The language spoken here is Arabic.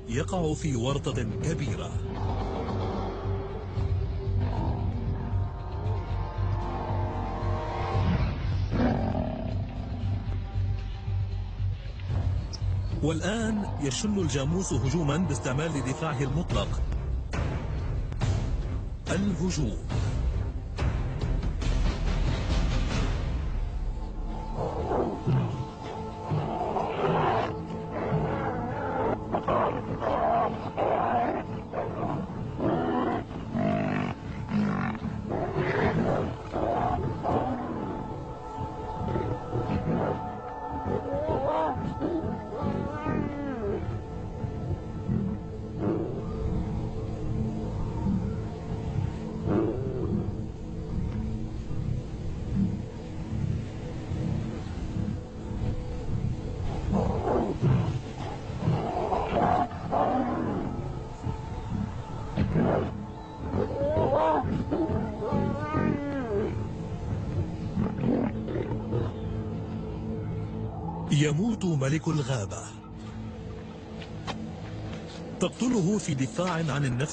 يقع في ورطة كبيرة. والآن يشن الجاموس هجوما باستعمال دفاعه المطلق. الهجوم. يموت ملك الغابة. تقتله في دفاع عن النفس.